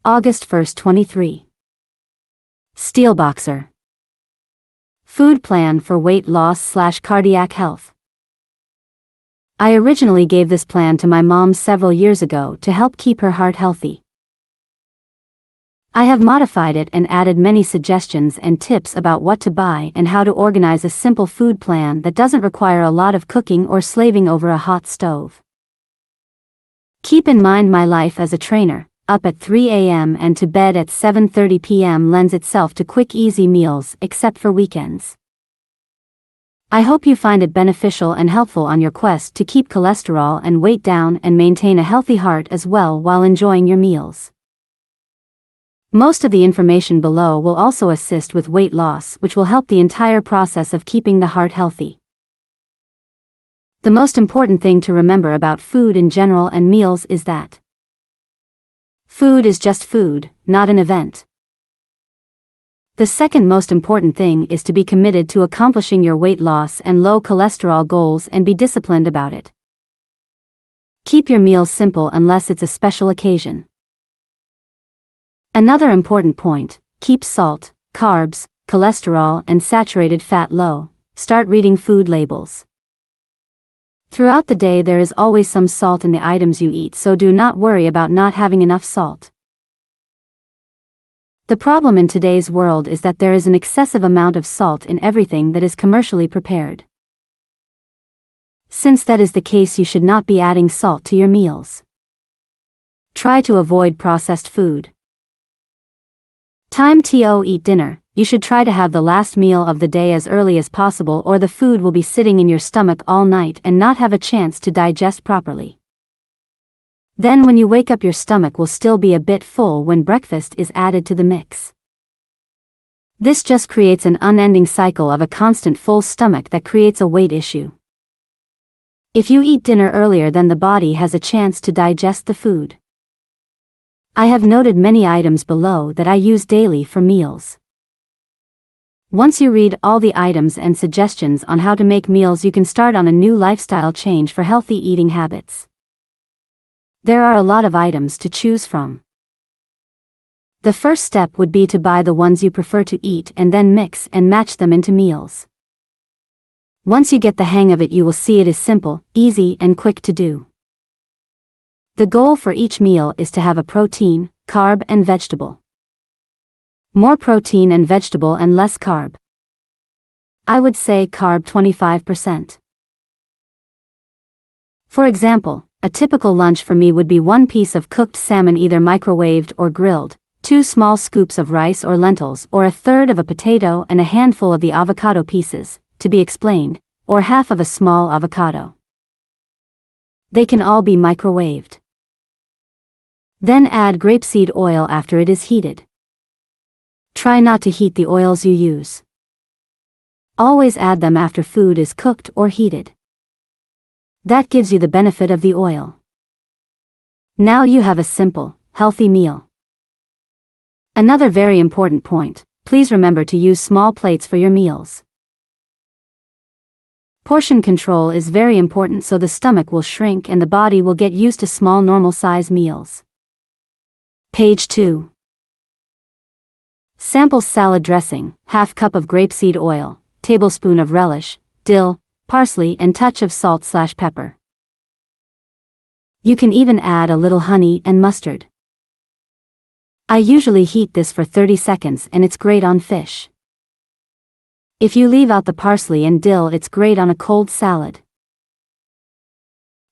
August 1, 23. SteeleBoxer. Food plan for weight loss/cardiac health. I originally gave this plan to my mom several years ago to help keep her heart healthy. I have modified it and added many suggestions and tips about what to buy and how to organize a simple food plan that doesn't require a lot of cooking or slaving over a hot stove. Keep in mind my life as a trainer, up at 3 a.m. and to bed at 7:30 p.m. lends itself to quick easy meals except for weekends. I hope you find it beneficial and helpful on your quest to keep cholesterol and weight down and maintain a healthy heart as well while enjoying your meals. Most of the information below will also assist with weight loss, which will help the entire process of keeping the heart healthy. The most important thing to remember about food in general and meals is that food is just food, not an event. The second most important thing is to be committed to accomplishing your weight loss and low cholesterol goals and be disciplined about it. Keep your meals simple unless it's a special occasion. Another important point, keep salt, carbs, cholesterol and saturated fat low. Start reading food labels. Throughout the day there is always some salt in the items you eat, so do not worry about not having enough salt. The problem in today's world is that there is an excessive amount of salt in everything that is commercially prepared. Since that is the case, you should not be adding salt to your meals. Try to avoid processed food. Time to eat dinner. You should try to have the last meal of the day as early as possible, or the food will be sitting in your stomach all night and not have a chance to digest properly. Then when you wake up your stomach will still be a bit full when breakfast is added to the mix. This just creates an unending cycle of a constant full stomach that creates a weight issue. If you eat dinner earlier, then the body has a chance to digest the food. I have noted many items below that I use daily for meals. Once you read all the items and suggestions on how to make meals, you can start on a new lifestyle change for healthy eating habits. There are a lot of items to choose from. The first step would be to buy the ones you prefer to eat and then mix and match them into meals. Once you get the hang of it, you will see it is simple, easy and quick to do. The goal for each meal is to have a protein, carb and vegetable. More protein and vegetable and less carb. I would say carb 25%. For example, a typical lunch for me would be 1 piece of cooked salmon, either microwaved or grilled, 2 small scoops of rice or lentils, or 1/3 of a potato and a handful of the avocado pieces, to be explained, or half of a small avocado. They can all be microwaved. Then add grapeseed oil after it is heated. Try not to heat the oils you use. Always add them after food is cooked or heated. That gives you the benefit of the oil. Now you have a simple, healthy meal. Another very important point, please remember to use small plates for your meals. Portion control is very important so the stomach will shrink and the body will get used to small normal size meals. Page 2. Sample salad dressing, 1/2 cup of grapeseed oil, tablespoon of relish, dill, parsley and touch of salt/pepper. You can even add a little honey and mustard. I usually heat this for 30 seconds and it's great on fish. If you leave out the parsley and dill, it's great on a cold salad.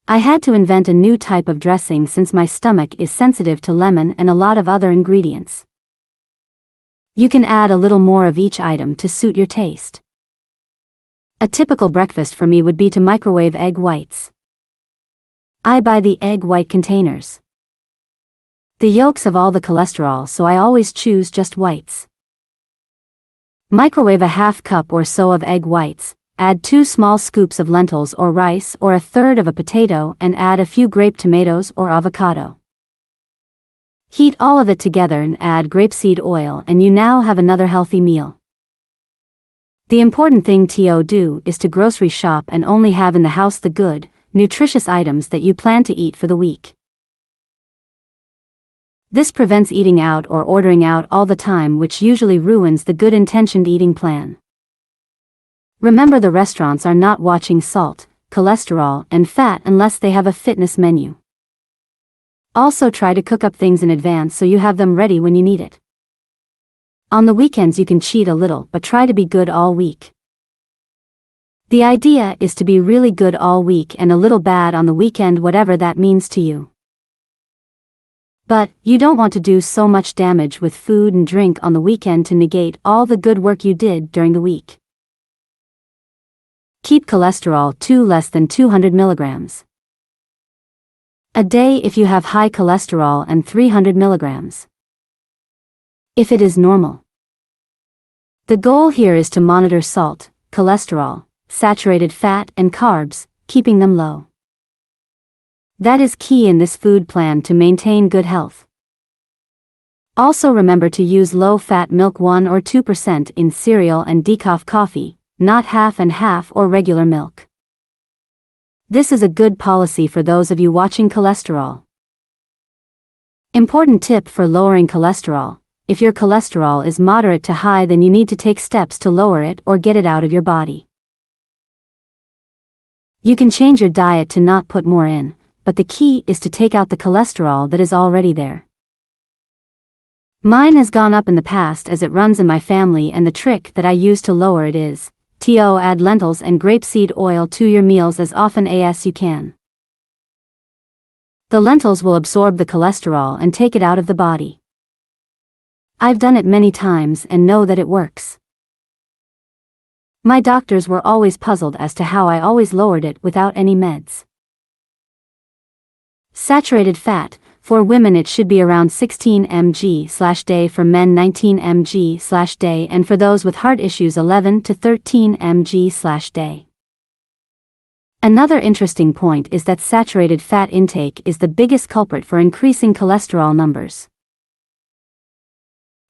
I had to invent a new type of dressing since my stomach is sensitive to lemon and a lot of other ingredients. You can add a little more of each item to suit your taste. A typical breakfast for me would be to microwave egg whites. I buy the egg white containers. The yolks have all the cholesterol, so I always choose just whites. Microwave a 1/2 cup or so of egg whites, add 2 small scoops of lentils or rice or 1/3 of a potato and add a few grape tomatoes or avocado. Heat all of it together and add grapeseed oil and you now have another healthy meal. The important thing to do is to grocery shop and only have in the house the good, nutritious items that you plan to eat for the week. This prevents eating out or ordering out all the time, which usually ruins the good-intentioned eating plan. Remember, the restaurants are not watching salt, cholesterol, and fat unless they have a fitness menu. Also, try to cook up things in advance so you have them ready when you need it. On the weekends you can cheat a little, but try to be good all week. The idea is to be really good all week and a little bad on the weekend, whatever that means to you. But you don't want to do so much damage with food and drink on the weekend to negate all the good work you did during the week. Keep cholesterol to less than 200 milligrams a day if you have high cholesterol, and 300 milligrams if it is normal. The goal here is to monitor salt, cholesterol, saturated fat, and carbs, keeping them low. That is key in this food plan to maintain good health. Also remember to use low-fat milk 1 or 2% in cereal and decaf coffee, not half and half or regular milk. This is a good policy for those of you watching cholesterol. Important tip for lowering cholesterol: if your cholesterol is moderate to high, then you need to take steps to lower it or get it out of your body. You can change your diet to not put more in, but the key is to take out the cholesterol that is already there. Mine has gone up in the past as it runs in my family, and the trick that I use to lower it is to add lentils and grapeseed oil to your meals as often as you can. The lentils will absorb the cholesterol and take it out of the body. I've done it many times and know that it works. My doctors were always puzzled as to how I always lowered it without any meds. Saturated fat: for women it should be around 16 mg/day, for men 19 mg/day, and for those with heart issues 11 to 13 mg/day. Another interesting point is that saturated fat intake is the biggest culprit for increasing cholesterol numbers.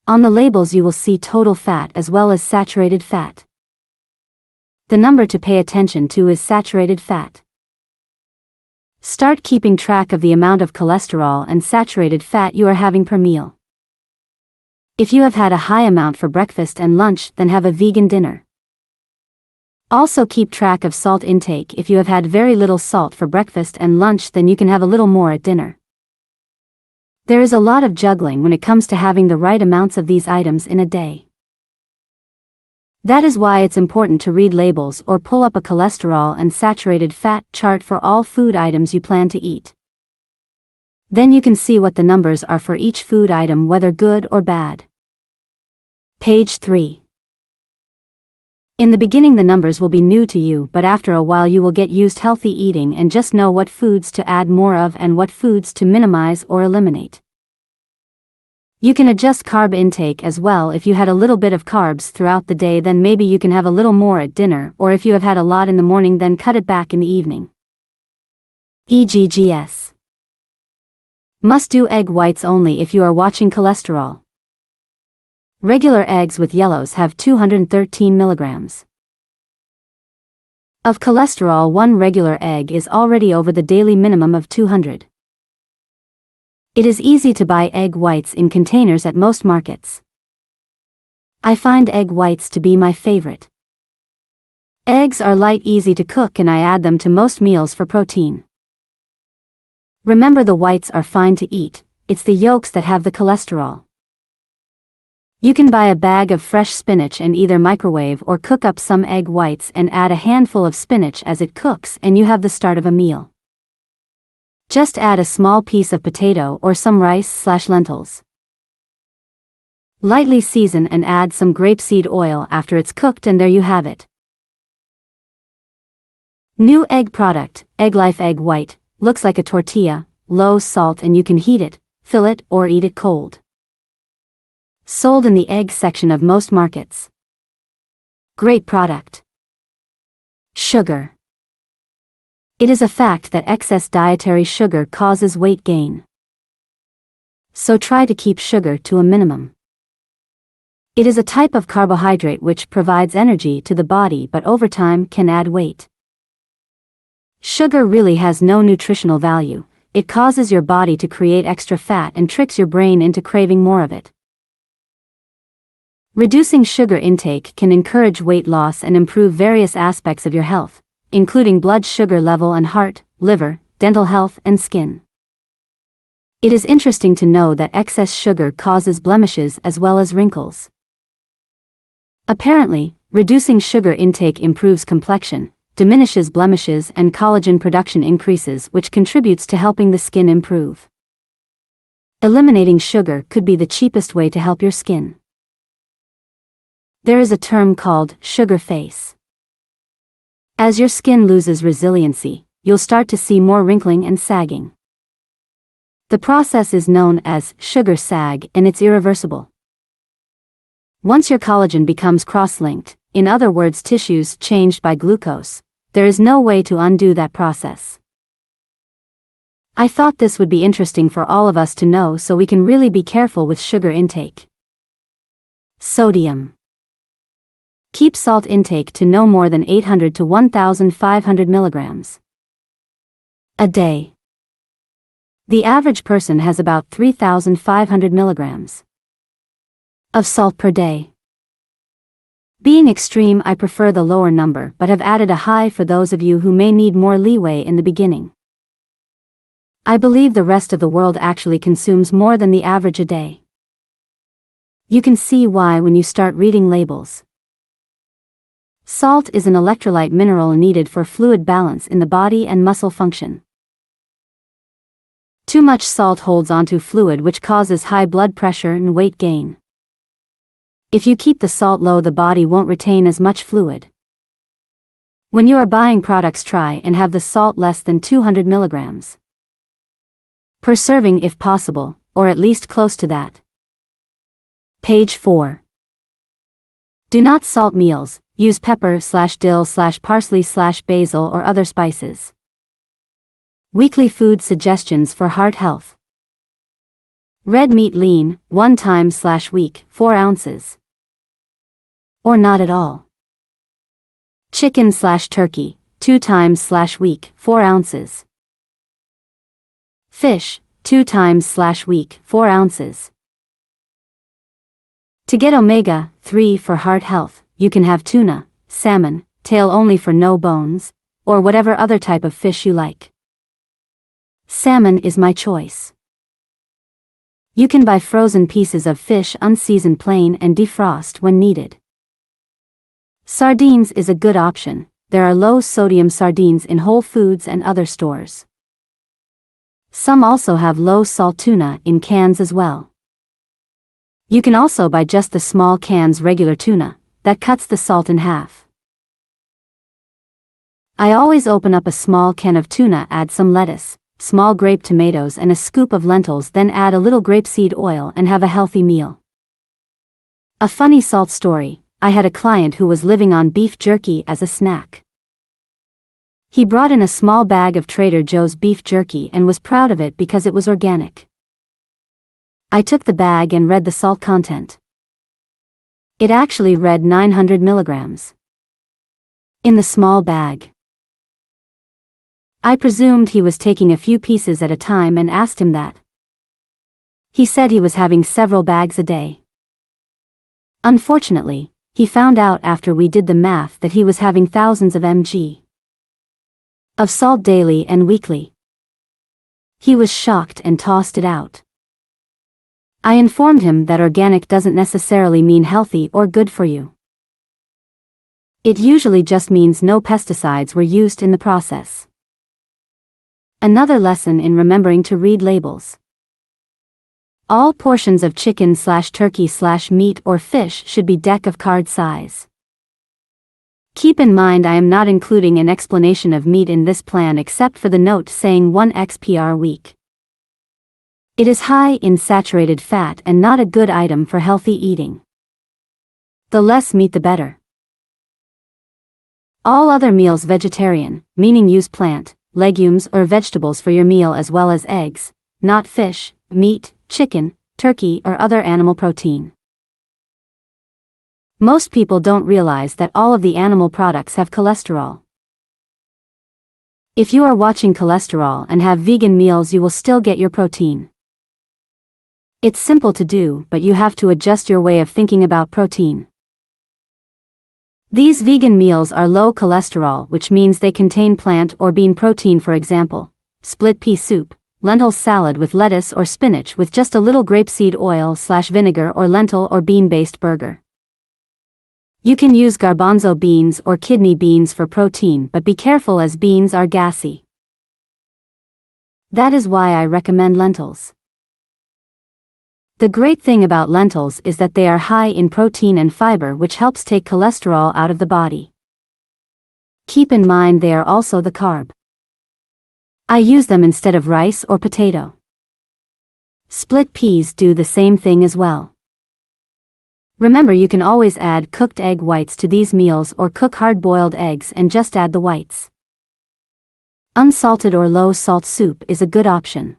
On the labels you will see total fat as well as saturated fat. The number to pay attention to is saturated fat. Start keeping track of the amount of cholesterol and saturated fat you are having per meal. If you have had a high amount for breakfast and lunch, then have a vegan dinner. Also keep track of salt intake. If you have had very little salt for breakfast and lunch, then you can have a little more at dinner. There is a lot of juggling when it comes to having the right amounts of these items in a day. That is why it's important to read labels or pull up a cholesterol and saturated fat chart for all food items you plan to eat. Then you can see what the numbers are for each food item, whether good or bad. Page 3. In the beginning the numbers will be new to you, but after a while you will get used to healthy eating and just know what foods to add more of and what foods to minimize or eliminate. You can adjust carb intake as well. If you had a little bit of carbs throughout the day, then maybe you can have a little more at dinner, or if you have had a lot in the morning, then cut it back in the evening. EGGS. Must do egg whites only if you are watching cholesterol. Regular eggs with yellows have 213 milligrams of cholesterol. One regular egg is already over the daily minimum of 200. It is easy to buy egg whites in containers at most markets. I find egg whites to be my favorite. Eggs are light, easy to cook, and I add them to most meals for protein. Remember, the whites are fine to eat, it's the yolks that have the cholesterol. You can buy a bag of fresh spinach and either microwave or cook up some egg whites and add a handful of spinach as it cooks, and you have the start of a meal. Just add a small piece of potato or some rice/lentils. Lightly season and add some grapeseed oil after it's cooked, and there you have it. New egg product, Egg Life Egg White, looks like a tortilla, low salt, and you can heat it, fill it, or eat it cold. Sold in the egg section of most markets. Great product. Sugar. It is a fact that excess dietary sugar causes weight gain. So try to keep sugar to a minimum. It is a type of carbohydrate which provides energy to the body but over time can add weight. Sugar really has no nutritional value, it causes your body to create extra fat and tricks your brain into craving more of it. Reducing sugar intake can encourage weight loss and improve various aspects of your health, including blood sugar level and heart, liver, dental health, and skin. It is interesting to know that excess sugar causes blemishes as well as wrinkles. Apparently, reducing sugar intake improves complexion, diminishes blemishes, and collagen production increases, which contributes to helping the skin improve. Eliminating sugar could be the cheapest way to help your skin. There is a term called sugar face. As your skin loses resiliency, you'll start to see more wrinkling and sagging. The process is known as sugar sag, and it's irreversible. Once your collagen becomes cross-linked, in other words tissues changed by glucose, there is no way to undo that process. I thought this would be interesting for all of us to know so we can really be careful with sugar intake. Sodium. Keep salt intake to no more than 800 to 1,500 milligrams a day. The average person has about 3,500 milligrams of salt per day. Being extreme, I prefer the lower number but have added a high for those of you who may need more leeway in the beginning. I believe the rest of the world actually consumes more than the average a day. You can see why when you start reading labels. Salt is an electrolyte mineral needed for fluid balance in the body and muscle function. Too much salt holds onto fluid, which causes high blood pressure and weight gain. If you keep the salt low, the body won't retain as much fluid. When you are buying products, try and have the salt less than 200 milligrams per serving if possible, or at least close to that. Page 4. Do not salt meals. Use pepper/dill/parsley/basil or other spices. Weekly food suggestions for heart health. Red meat lean, 1 time/week, 4 ounces. Or not at all. Chicken/turkey, 2 times/week, 4 ounces. Fish, 2 times/week, 4 ounces. To get omega-3 for heart health, you can have tuna, salmon, tail only for no bones, or whatever other type of fish you like. Salmon is my choice. You can buy frozen pieces of fish unseasoned plain and defrost when needed. Sardines is a good option. There are low-sodium sardines in Whole Foods and other stores. Some also have low-salt tuna in cans as well. You can also buy just the small cans regular tuna. That cuts the salt in half. I always open up a small can of tuna, add some lettuce, small grape tomatoes and a scoop of lentils, then add a little grapeseed oil and have a healthy meal. A funny salt story: I had a client who was living on beef jerky as a snack. He brought in a small bag of Trader Joe's beef jerky and was proud of it because it was organic. I took the bag and read the salt content. It actually read 900 milligrams in the small bag. I presumed he was taking a few pieces at a time and asked him that. He said he was having several bags a day. Unfortunately, he found out after we did the math that he was having thousands of mg of salt daily and weekly. He was shocked and tossed it out. I informed him that organic doesn't necessarily mean healthy or good for you. It usually just means no pesticides were used in the process. Another lesson in remembering to read labels. All portions of chicken/turkey/meat or fish should be deck of card size. Keep in mind I am not including an explanation of meat in this plan except for the note saying 1x per week. It is high in saturated fat and not a good item for healthy eating. The less meat the better. All other meals vegetarian, meaning use plant, legumes or vegetables for your meal as well as eggs, not fish, meat, chicken, turkey or other animal protein. Most people don't realize that all of the animal products have cholesterol. If you are watching cholesterol and have vegan meals, you will still get your protein. It's simple to do, but you have to adjust your way of thinking about protein. These vegan meals are low cholesterol, which means they contain plant or bean protein, for example, split pea soup, lentil salad with lettuce or spinach with just a little grapeseed oil/vinegar, or lentil or bean-based burger. You can use garbanzo beans or kidney beans for protein, but be careful as beans are gassy. That is why I recommend lentils. The great thing about lentils is that they are high in protein and fiber, which helps take cholesterol out of the body. Keep in mind they are also the carb. I use them instead of rice or potato. Split peas do the same thing as well. Remember, you can always add cooked egg whites to these meals or cook hard-boiled eggs and just add the whites. Unsalted or low-salt soup is a good option.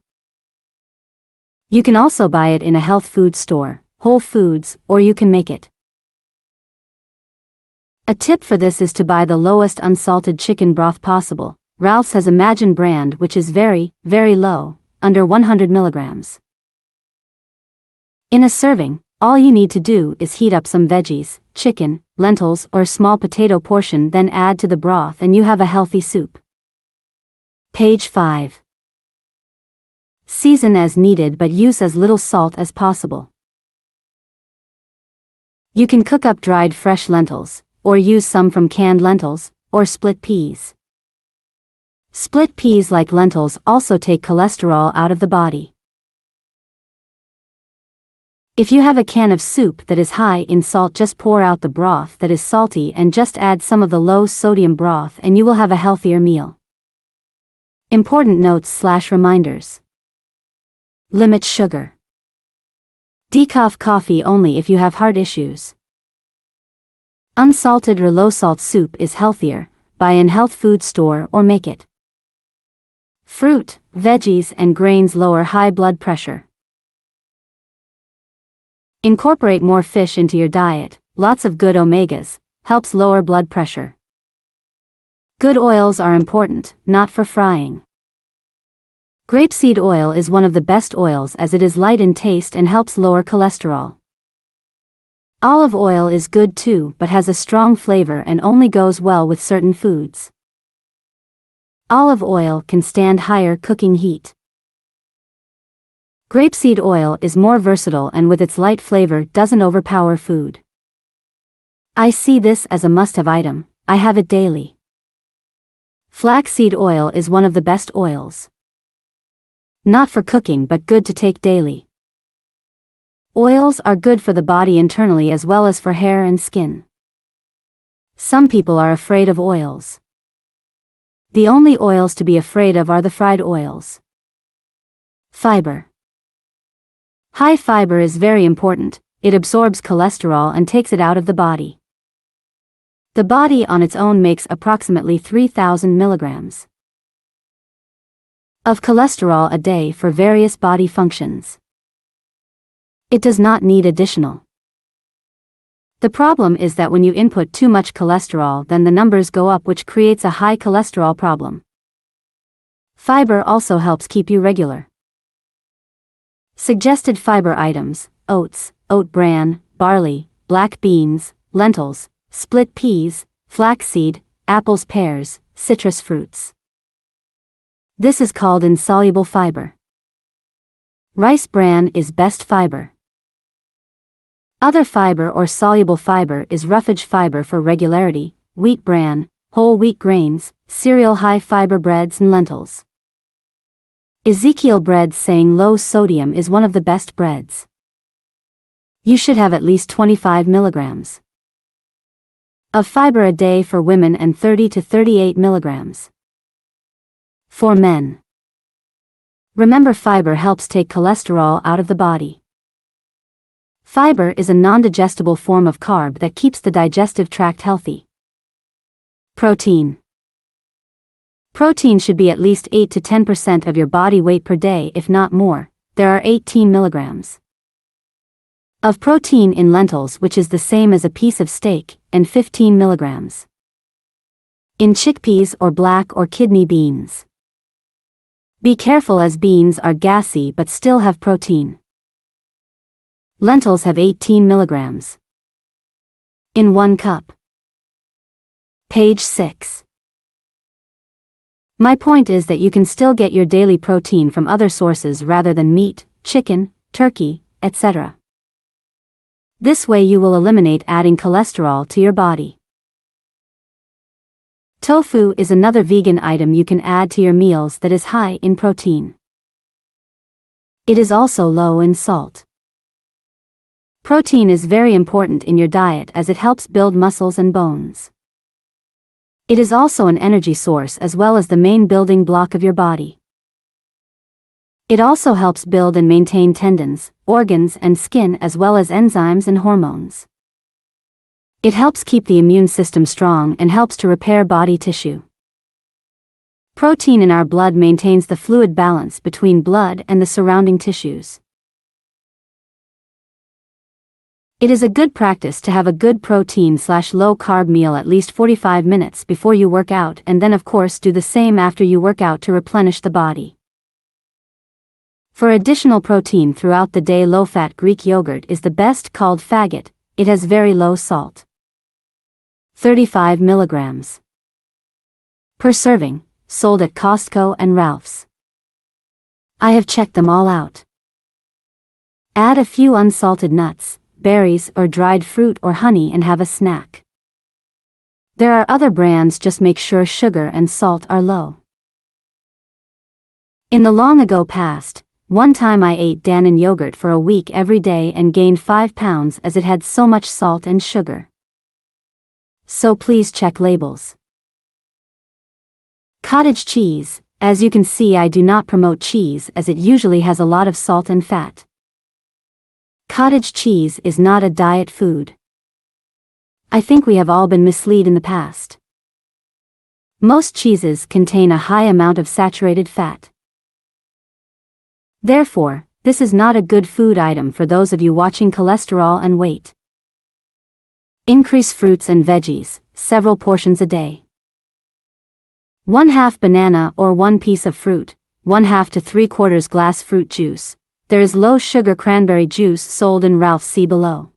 You can also buy it in a health food store, Whole Foods, or you can make it. A tip for this is to buy the lowest unsalted chicken broth possible. Ralph's has Imagine brand, which is very, very low, under 100 milligrams. In a serving, all you need to do is heat up some veggies, chicken, lentils, or a small potato portion, then add to the broth and you have a healthy soup. Page 5. Season as needed but use as little salt as possible. You can cook up dried fresh lentils, or use some from canned lentils, or split peas. Split peas, like lentils, also take cholesterol out of the body. If you have a can of soup that is high in salt, just pour out the broth that is salty and just add some of the low-sodium broth and you will have a healthier meal. Important notes/reminders. Limit sugar. Decaf coffee only if you have heart issues. Unsalted or low-salt soup is healthier. Buy in health food store or make it. Fruit, veggies, and grains lower high blood pressure. Incorporate more fish into your diet. Lots of good omegas, helps lower blood pressure. Good oils are important, not for frying. Grapeseed oil is one of the best oils as it is light in taste and helps lower cholesterol. Olive oil is good too, but has a strong flavor and only goes well with certain foods. Olive oil can stand higher cooking heat. Grapeseed oil is more versatile and with its light flavor doesn't overpower food. I see this as a must-have item. I have it daily. Flaxseed oil is one of the best oils. Not for cooking but good to take daily. Oils are good for the body internally as well as for hair and skin. Some people are afraid of oils. The only oils to be afraid of are the fried oils. Fiber. High fiber is very important. It absorbs cholesterol and takes it out of the body. The body on its own makes approximately 3,000 milligrams of cholesterol a day for various body functions. It does not need additional. The problem is that when you input too much cholesterol, then the numbers go up, which creates a high cholesterol problem. Fiber also helps keep you regular. Suggested fiber items: oats, oat bran, barley, black beans, lentils, split peas, flaxseed, apples, pears, citrus fruits. This is called insoluble fiber. Rice bran is best fiber. Other fiber or soluble fiber is roughage fiber for regularity, wheat bran, whole wheat grains, cereal, high fiber breads and lentils. Ezekiel bread saying low sodium is one of the best breads. You should have at least 25 milligrams of fiber a day for women and 30 to 38 milligrams for men. Remember, fiber helps take cholesterol out of the body. Fiber is a non-digestible form of carb that keeps the digestive tract healthy. Protein. Protein should be at least 8 to 10% of your body weight per day, if not more. There are 18 milligrams of protein in lentils, which is the same as a piece of steak, and 15 milligrams in chickpeas or black or kidney beans. Be careful as beans are gassy but still have protein. Lentils have 18 milligrams in 1 cup. Page 6. My point is that you can still get your daily protein from other sources rather than meat, chicken, turkey, etc. This way you will eliminate adding cholesterol to your body. Tofu is another vegan item you can add to your meals that is high in protein. It is also low in salt. Protein is very important in your diet as it helps build muscles and bones. It is also an energy source as well as the main building block of your body. It also helps build and maintain tendons, organs and skin as well as enzymes and hormones. It helps keep the immune system strong and helps to repair body tissue. Protein in our blood maintains the fluid balance between blood and the surrounding tissues. It is a good practice to have a good protein/low carb meal at least 45 minutes before you work out and then of course do the same after you work out to replenish the body. For additional protein throughout the day, low-fat Greek yogurt is the best, called faggot. It has very low salt. 35 milligrams per serving, sold at Costco and Ralph's. I have checked them all out. Add a few unsalted nuts, berries or dried fruit or honey and have a snack. There are other brands, just make sure sugar and salt are low. In the long ago past, one time I ate Dannon yogurt for a week every day and gained 5 pounds as it had so much salt and sugar. So please check labels. Cottage cheese. As you can see, I do not promote cheese as it usually has a lot of salt and fat. Cottage cheese is not a diet food. I think we have all been misled in the past. Most cheeses contain a high amount of saturated fat. Therefore, this is not a good food item for those of you watching cholesterol and weight. Increase fruits and veggies, several portions a day. 1/2 banana or 1 piece of fruit, 1/2 to 3/4 glass fruit juice. There is low sugar cranberry juice sold in Ralph's, see below.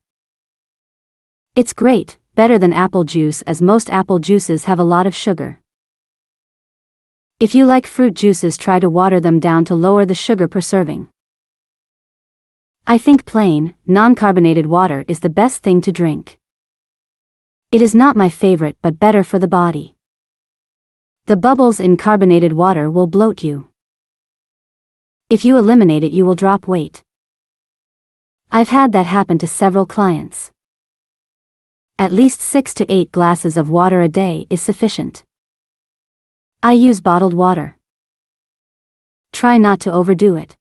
It's great, better than apple juice as most apple juices have a lot of sugar. If you like fruit juices, try to water them down to lower the sugar per serving. I think plain, non-carbonated water is the best thing to drink. It is not my favorite but better for the body. The bubbles in carbonated water will bloat you. If you eliminate it, you will drop weight. I've had that happen to several clients. At least 6 to 8 glasses of water a day is sufficient. I use bottled water. Try not to overdo it.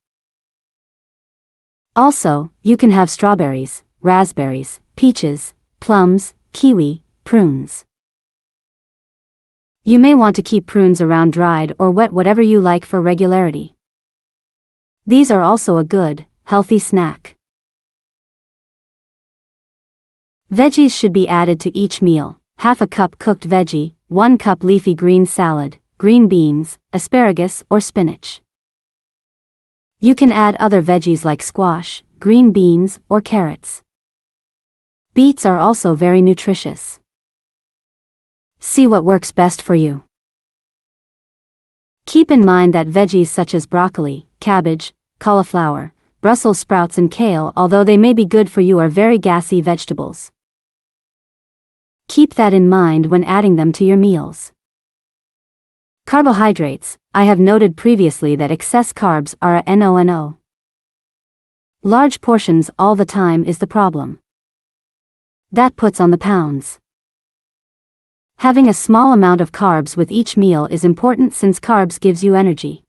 Also, you can have strawberries, raspberries, peaches, plums, kiwi, prunes. You may want to keep prunes around dried or wet, whatever you like for regularity. These are also a good, healthy snack. Veggies should be added to each meal. 1/2 cup cooked veggie, 1 cup leafy green salad, green beans, asparagus or spinach. You can add other veggies like squash, green beans or carrots. Beets are also very nutritious. See what works best for you. Keep in mind that veggies such as broccoli, cabbage, cauliflower, Brussels sprouts and kale, although they may be good for you, are very gassy vegetables. Keep that in mind when adding them to your meals. Carbohydrates. I have noted previously that excess carbs are a no-no. Large portions all the time is the problem. That puts on the pounds. Having a small amount of carbs with each meal is important since carbs gives you energy.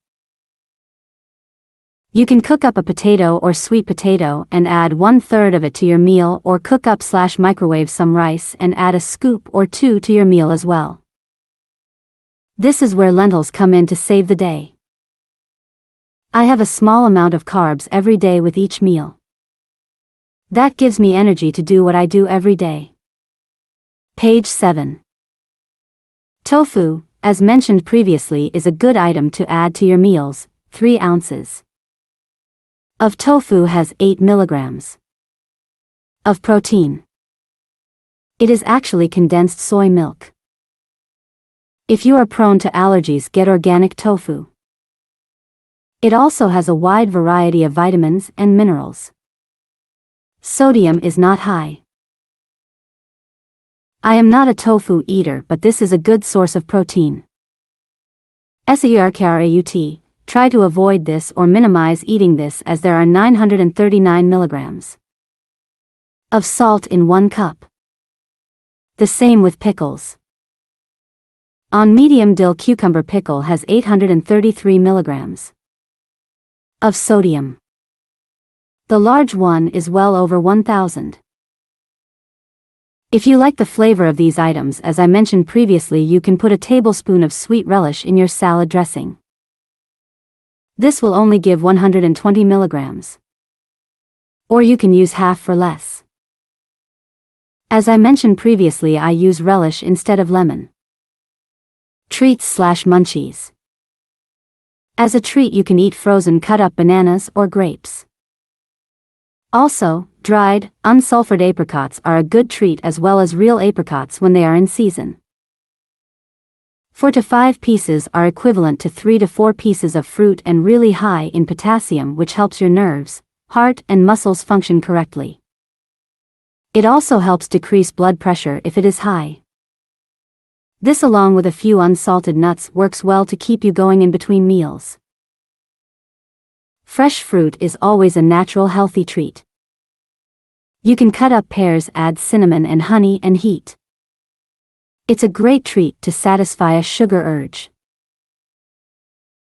You can cook up a potato or sweet potato and add 1/3 of it to your meal, or cook up/microwave some rice and add a scoop or 2 to your meal as well. This is where lentils come in to save the day. I have a small amount of carbs every day with each meal. That gives me energy to do what I do every day. Page 7. Tofu, as mentioned previously, is a good item to add to your meals. 3 ounces of tofu has 8 milligrams of protein. It is actually condensed soy milk. If you are prone to allergies, get organic tofu. It also has a wide variety of vitamins and minerals. Sodium is not high. I am not a tofu eater, but this is a good source of protein. SERKRAUT, try to avoid this or minimize eating this, as there are 939 milligrams of salt in 1 cup. The same with pickles. On medium dill cucumber pickle has 833 milligrams of sodium. The large one is well over 1,000. If you like the flavor of these items, as I mentioned previously, you can put a tablespoon of sweet relish in your salad dressing. This will only give 120 milligrams. Or you can use half for less. As I mentioned previously, I use relish instead of lemon. Treats/munchies. As a treat, you can eat frozen cut-up bananas or grapes. Also, dried, unsulfured apricots are a good treat, as well as real apricots when they are in season. 4 to 5 pieces are equivalent to 3 to 4 pieces of fruit and really high in potassium, which helps your nerves, heart, and muscles function correctly. It also helps decrease blood pressure if it is high. This, along with a few unsalted nuts, works well to keep you going in between meals. Fresh fruit is always a natural healthy treat. You can cut up pears, add cinnamon and honey, and heat. It's a great treat to satisfy a sugar urge.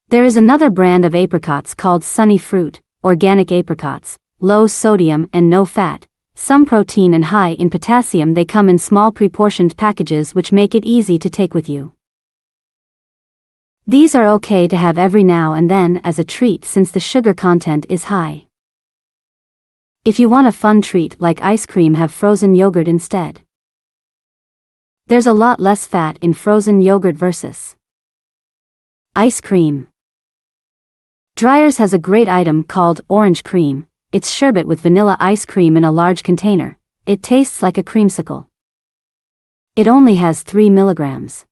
There is another brand of apricots called Sunny Fruit, organic apricots, low sodium and no fat, some protein and high in potassium. They come in small pre-portioned packages, which make it easy to take with you. These are okay to have every now and then as a treat, since the sugar content is high. If you want a fun treat like ice cream, have frozen yogurt instead. There's a lot less fat in frozen yogurt versus ice cream. Dreyer's has a great item called orange cream. It's sherbet with vanilla ice cream in a large container. It tastes like a creamsicle. It only has 3 milligrams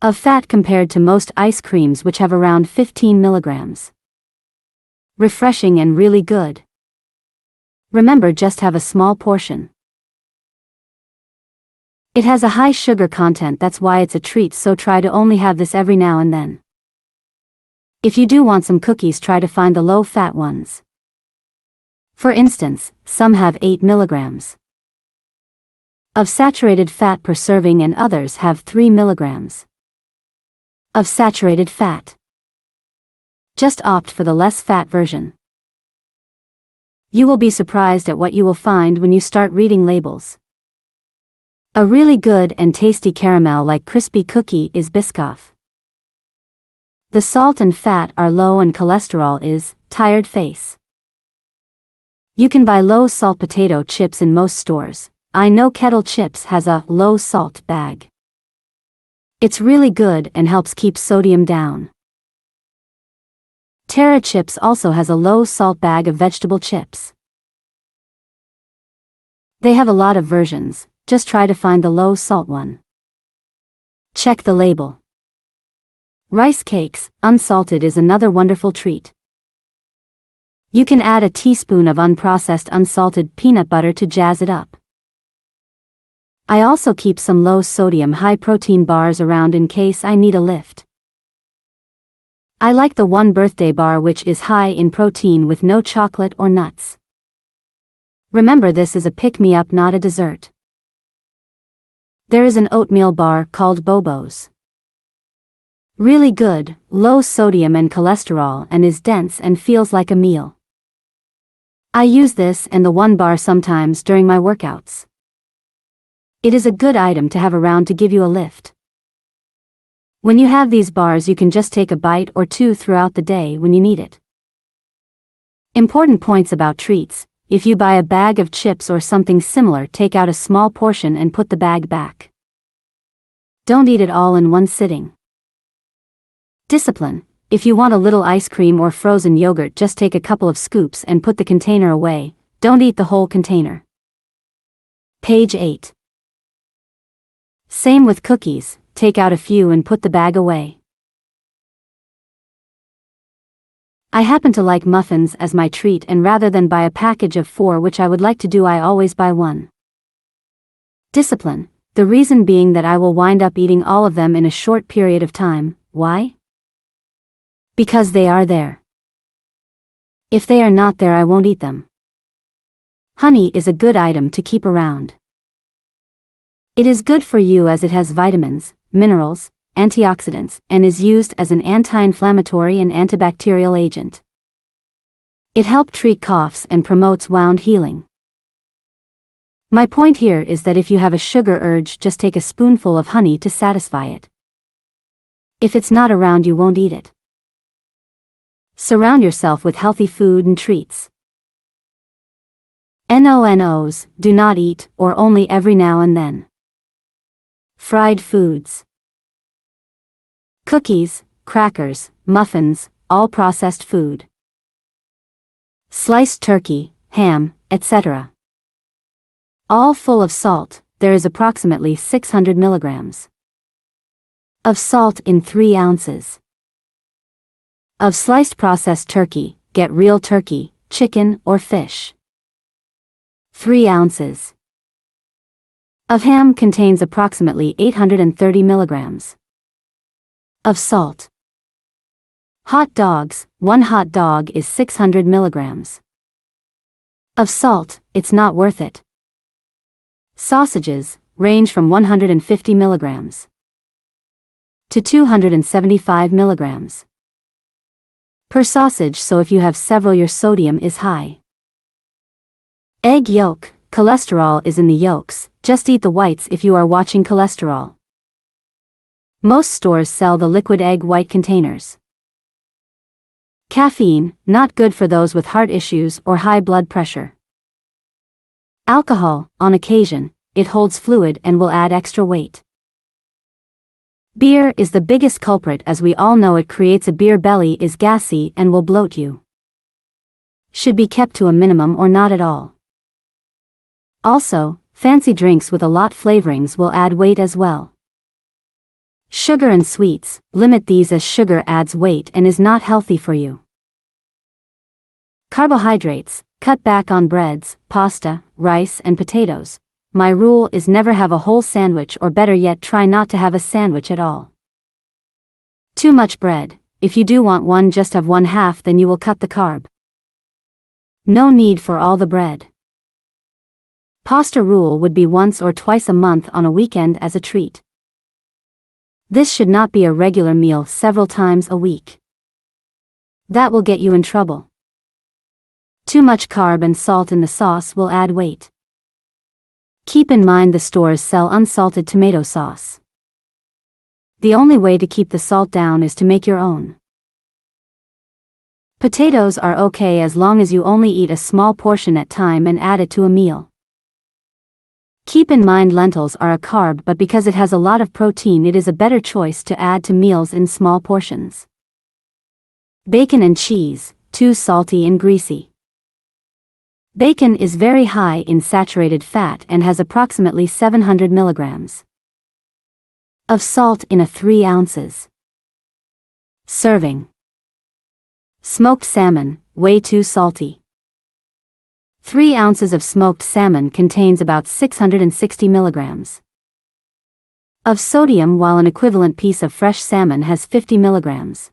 of fat compared to most ice creams, which have around 15 milligrams. Refreshing and really good. Remember, just have a small portion. It has a high sugar content, that's why it's a treat, so try to only have this every now and then. If you do want some cookies, try to find the low-fat ones. For instance, some have 8 milligrams of saturated fat per serving, and others have 3 milligrams of saturated fat. Just opt for the less fat version. You will be surprised at what you will find when you start reading labels. A really good and tasty caramel-like crispy cookie is Biscoff. The salt and fat are low and cholesterol is tired face. You can buy low-salt potato chips in most stores. I know Kettle Chips has a low-salt bag. It's really good and helps keep sodium down. Terra Chips also has a low-salt bag of vegetable chips. They have a lot of versions, just try to find the low-salt one. Check the label. Rice cakes, unsalted, is another wonderful treat. You can add a teaspoon of unprocessed unsalted peanut butter to jazz it up. I also keep some low-sodium, high-protein bars around in case I need a lift. I like the One Birthday bar, which is high in protein with no chocolate or nuts. Remember, this is a pick-me-up, not a dessert. There is an oatmeal bar called Bobo's. Really good, low sodium and cholesterol, and is dense and feels like a meal. I use this and the One bar sometimes during my workouts. It is a good item to have around to give you a lift. When you have these bars, you can just take a bite or two throughout the day when you need it. Important points about treats: if you buy a bag of chips or something similar, take out a small portion and put the bag back. Don't eat it all in one sitting. Discipline. If you want a little ice cream or frozen yogurt, just take a couple of scoops and put the container away. Don't eat the whole container. Page 8. Same with cookies, take out a few and put the bag away. I happen to like muffins as my treat, and rather than buy a package of 4, which I would like to do, I always buy one. Discipline. The reason being that I will wind up eating all of them in a short period of time. Why? Because they are there. If they are not there, I won't eat them. Honey is a good item to keep around. It is good for you as it has vitamins, minerals, antioxidants, and is used as an anti-inflammatory and antibacterial agent. It helps treat coughs and promotes wound healing. My point here is that if you have a sugar urge, just take a spoonful of honey to satisfy it. If it's not around, you won't eat it. Surround yourself with healthy food and treats. NONOs, do not eat, or only every now and then. Fried foods. Cookies, crackers, muffins, all processed food. Sliced turkey, ham, etc. All full of salt. There is approximately 600 milligrams of salt in 3 ounces. Of sliced processed turkey, get real turkey, chicken, or fish. 3 ounces. Of ham contains approximately 830 milligrams of salt. Hot dogs, 1 hot dog is 600 milligrams of salt. It's not worth it. Sausages range from 150 milligrams to 275 milligrams per sausage, so if you have several, your sodium is high. Egg yolk, cholesterol is in the yolks, just eat the whites if you are watching cholesterol. Most stores sell the liquid egg white containers. Caffeine, not good for those with heart issues or high blood pressure. Alcohol, on occasion, it holds fluid and will add extra weight. Beer is the biggest culprit, as we all know. It creates a beer belly, is gassy, and will bloat you. Should be kept to a minimum or not at all. Also, fancy drinks with a lot flavorings will add weight as well. Sugar and sweets, limit these as sugar adds weight and is not healthy for you. Carbohydrates, cut back on breads, pasta, rice, and potatoes. My rule is never have a whole sandwich, or better yet, try not to have a sandwich at all. Too much bread. If you do want one, just have 1/2, then you will cut the carb. No need for all the bread. Pasta rule would be once or twice a month on a weekend as a treat. This should not be a regular meal several times a week. That will get you in trouble. Too much carb and salt in the sauce will add weight. Keep in mind the stores sell unsalted tomato sauce. The only way to keep the salt down is to make your own. Potatoes are okay as long as you only eat a small portion at a time and add it to a meal. Keep in mind lentils are a carb, but because it has a lot of protein, it is a better choice to add to meals in small portions. Bacon and cheese, too salty and greasy. Bacon is very high in saturated fat and has approximately 700 milligrams of salt in a 3 ounces serving. Smoked salmon, way too salty. 3 ounces of smoked salmon contains about 660 milligrams of sodium, while an equivalent piece of fresh salmon has 50 milligrams.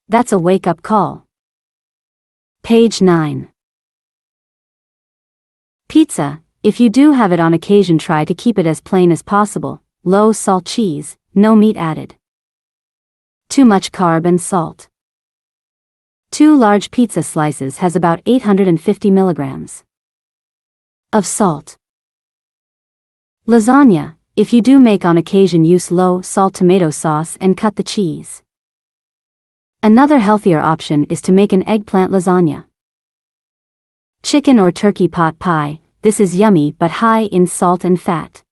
That's a wake-up call. Page 9. Pizza, if you do have it on occasion, try to keep it as plain as possible. Low salt cheese, no meat added. Too much carb and salt. 2 large pizza slices has about 850 milligrams of salt. Lasagna, if you do make on occasion, use low salt tomato sauce and cut the cheese. Another healthier option is to make an eggplant lasagna. Chicken or turkey pot pie, this is yummy but high in salt and fat.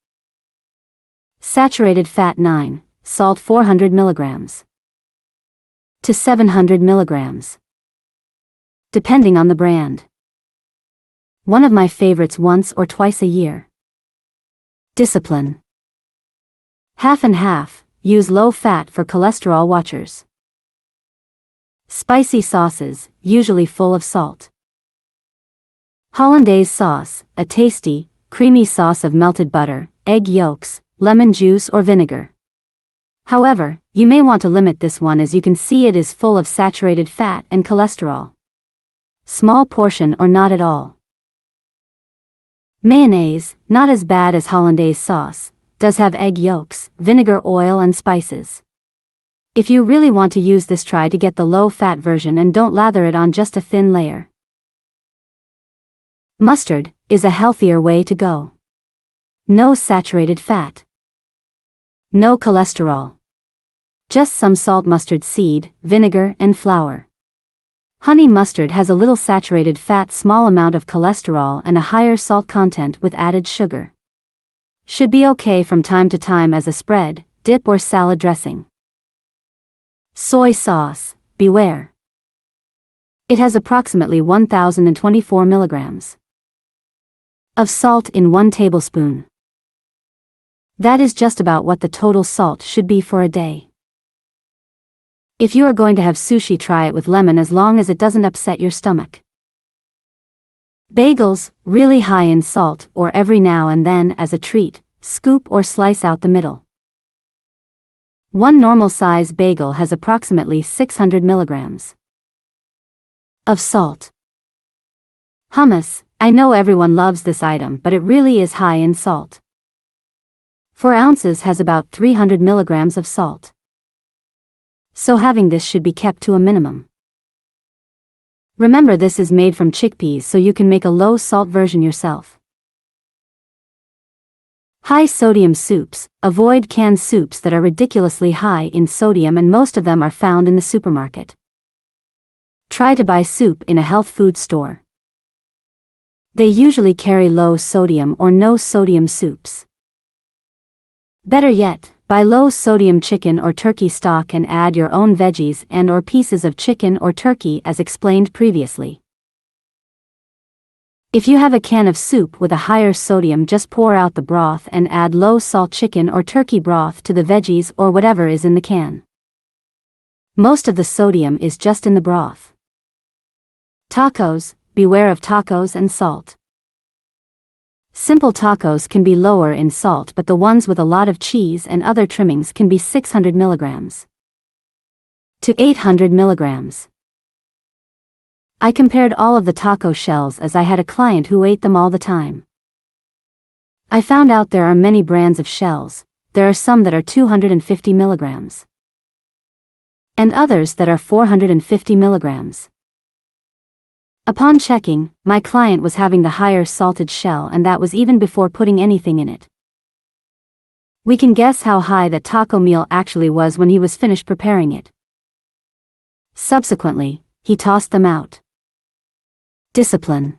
Saturated fat 9, salt 400 milligrams to 700 milligrams, depending on the brand. One of my favorites once or twice a year. Discipline. Half and half, use low fat for cholesterol watchers. Spicy sauces, usually full of salt. Hollandaise sauce, a tasty, creamy sauce of melted butter, egg yolks, lemon juice or vinegar. However, you may want to limit this one as you can see it is full of saturated fat and cholesterol. Small portion or not at all. Mayonnaise, not as bad as hollandaise sauce, does have egg yolks, vinegar oil and spices. If you really want to use this, try to get the low-fat version and don't lather it on just a thin layer. Mustard is a healthier way to go. No saturated fat. No cholesterol. Just some salt, mustard seed, vinegar and flour. Honey mustard has a little saturated fat, small amount of cholesterol and a higher salt content with added sugar. Should be okay from time to time as a spread, dip or salad dressing. Soy sauce, beware. It has approximately 1024 milligrams of salt in 1 tablespoon. That is just about what the total salt should be for a day. If you are going to have sushi, try it with lemon as long as it doesn't upset your stomach. Bagels, really high in salt, or every now and then as a treat, scoop or slice out the middle. One normal size bagel has approximately 600 milligrams of salt. Hummus, I know everyone loves this item, but it really is high in salt. 4 ounces has about 300 milligrams of salt. So having this should be kept to a minimum. Remember, this is made from chickpeas, so you can make a low salt version yourself. High sodium soups, avoid canned soups that are ridiculously high in sodium, and most of them are found in the supermarket. Try to buy soup in a health food store. They usually carry low sodium or no sodium soups. Better yet, buy low sodium chicken or turkey stock and add your own veggies and or pieces of chicken or turkey as explained previously. If you have a can of soup with a higher sodium, just pour out the broth and add low salt chicken or turkey broth to the veggies or whatever is in the can. Most of the sodium is just in the broth. Tacos, beware of tacos and salt. Simple tacos can be lower in salt, but the ones with a lot of cheese and other trimmings can be 600 milligrams to 800 milligrams. I compared all of the taco shells as I had a client who ate them all the time. I found out there are many brands of shells. There are some that are 250 milligrams and others that are 450 milligrams. Upon checking, my client was having the higher salted shell, and that was even before putting anything in it. We can guess how high the taco meal actually was when he was finished preparing it. Subsequently, he tossed them out. Discipline.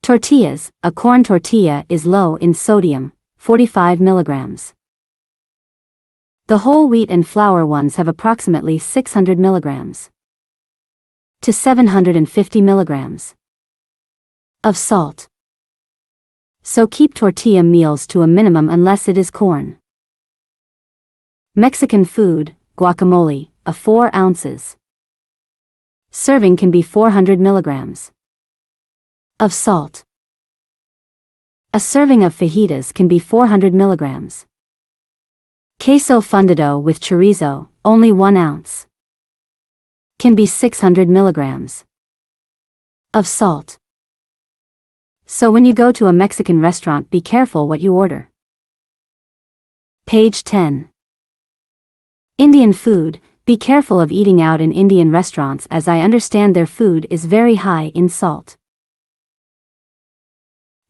Tortillas, a corn tortilla is low in sodium, 45 milligrams. The whole wheat and flour ones have approximately 600 milligrams to 750 milligrams of salt. So keep tortilla meals to a minimum unless it is corn. Mexican food, guacamole, a 4 ounces. Serving can be 400 milligrams of salt. A serving of fajitas can be 400 milligrams. Queso fundido with chorizo, only 1 ounce. Can be 600 milligrams of salt. So when you go to a Mexican restaurant, be careful what you order. Page 10. Indian food, be careful of eating out in Indian restaurants, as I understand their food is very high in salt.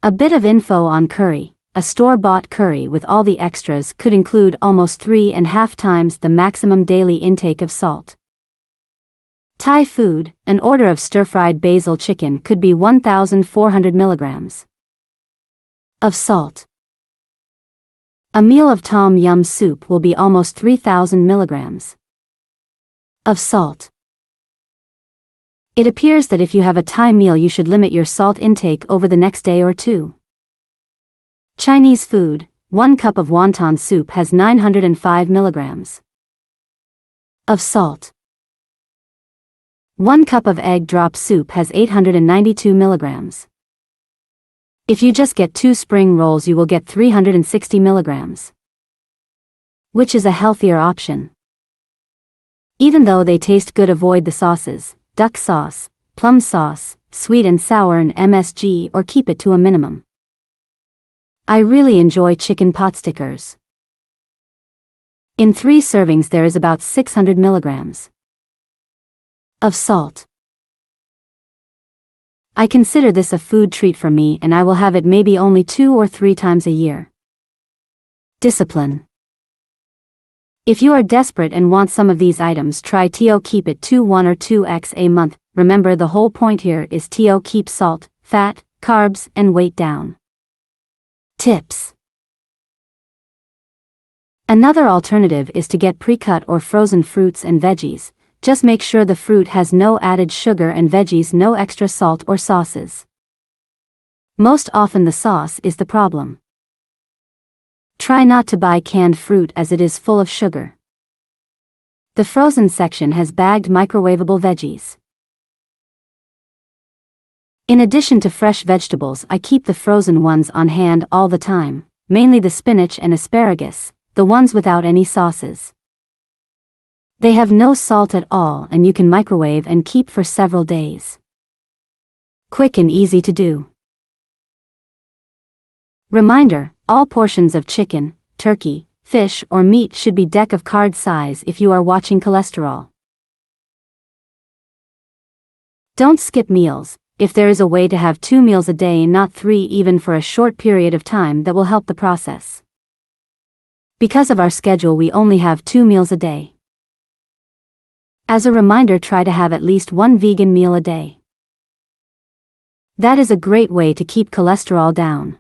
A bit of info on curry. A store-bought curry with all the extras could include almost 3.5 times the maximum daily intake of salt. Thai food, an order of stir-fried basil chicken could be 1,400 milligrams of salt. A meal of tom yum soup will be almost 3,000 milligrams of salt. It appears that if you have a Thai meal you should limit your salt intake over the next day or two. Chinese food, 1 cup of wonton soup has 905 milligrams of salt. 1 cup of egg drop soup has 892 milligrams. If you just get 2 spring rolls you will get 360 milligrams, which is a healthier option. Even though they taste good, avoid the sauces, duck sauce, plum sauce, sweet and sour and MSG, or keep it to a minimum. I really enjoy chicken pot stickers. In 3 servings there is about 600 milligrams of salt. I consider this a food treat for me and I will have it maybe only 2 or 3 times a year. Discipline. If you are desperate and want some of these items, try to keep it to 1 or 2x a month. Remember, the whole point here is to keep salt, fat, carbs, and weight down. Tips. Another alternative is to get pre-cut or frozen fruits and veggies. Just make sure the fruit has no added sugar and veggies no extra salt or sauces. Most often the sauce is the problem. Try not to buy canned fruit as it is full of sugar. The frozen section has bagged microwavable veggies. In addition to fresh vegetables, I keep the frozen ones on hand all the time, mainly the spinach and asparagus, the ones without any sauces. They have no salt at all and you can microwave and keep for several days. Quick and easy to do. Reminder, all portions of chicken, turkey, fish or meat should be deck of card size if you are watching cholesterol. Don't skip meals. If there is a way to have 2 meals a day, not 3, even for a short period of time, that will help the process. Because of our schedule we only have 2 meals a day. As a reminder, try to have at least 1 vegan meal a day. That is a great way to keep cholesterol down.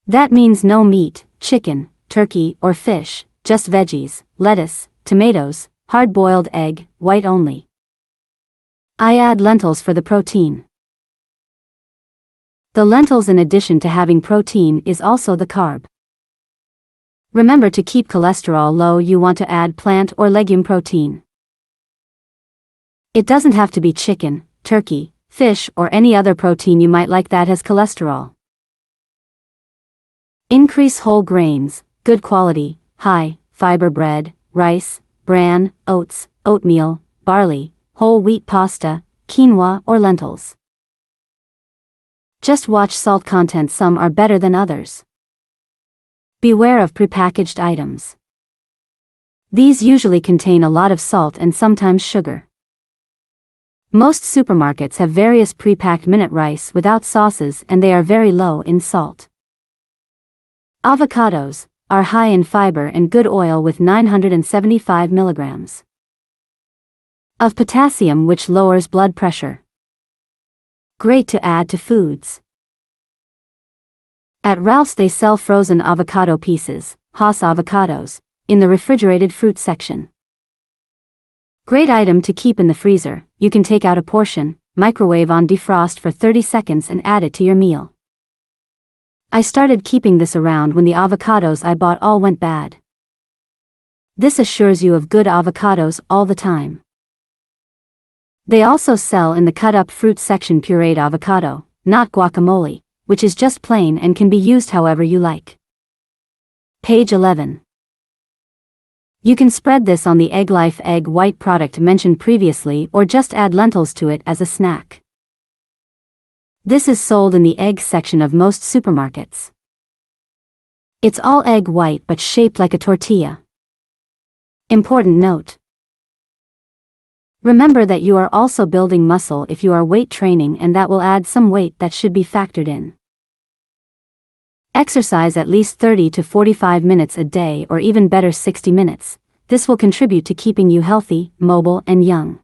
That means no meat, chicken, turkey, or fish, just veggies, lettuce, tomatoes, hard-boiled egg, white only. I add lentils for the protein. The lentils, in addition to having protein, is also the carb. Remember, to keep cholesterol low you want to add plant or legume protein. It doesn't have to be chicken, turkey, fish or any other protein you might like that has cholesterol. Increase whole grains, good quality, high fiber bread, rice, bran, oats, oatmeal, barley, whole wheat pasta, quinoa or lentils. Just watch salt content, some are better than others. Beware of prepackaged items. These usually contain a lot of salt and sometimes sugar. Most supermarkets have various pre-packed minute rice without sauces and they are very low in salt. Avocados are high in fiber and good oil with 975 milligrams of potassium, which lowers blood pressure. Great to add to foods. At Ralph's they sell frozen avocado pieces, Hass avocados, in the refrigerated fruit section. Great item to keep in the freezer. You can take out a portion, microwave on defrost for 30 seconds and add it to your meal. I started keeping this around when the avocados I bought all went bad. This assures you of good avocados all the time. They also sell in the cut-up fruit section pureed avocado, not guacamole, which is just plain and can be used however you like. Page 11. You can spread this on the Egg Life egg white product mentioned previously or just add lentils to it as a snack. This is sold in the egg section of most supermarkets. It's all egg white but shaped like a tortilla. Important note. Remember that you are also building muscle if you are weight training, and that will add some weight that should be factored in. Exercise at least 30 to 45 minutes a day, or even better 60 minutes. This will contribute to keeping you healthy, mobile and young.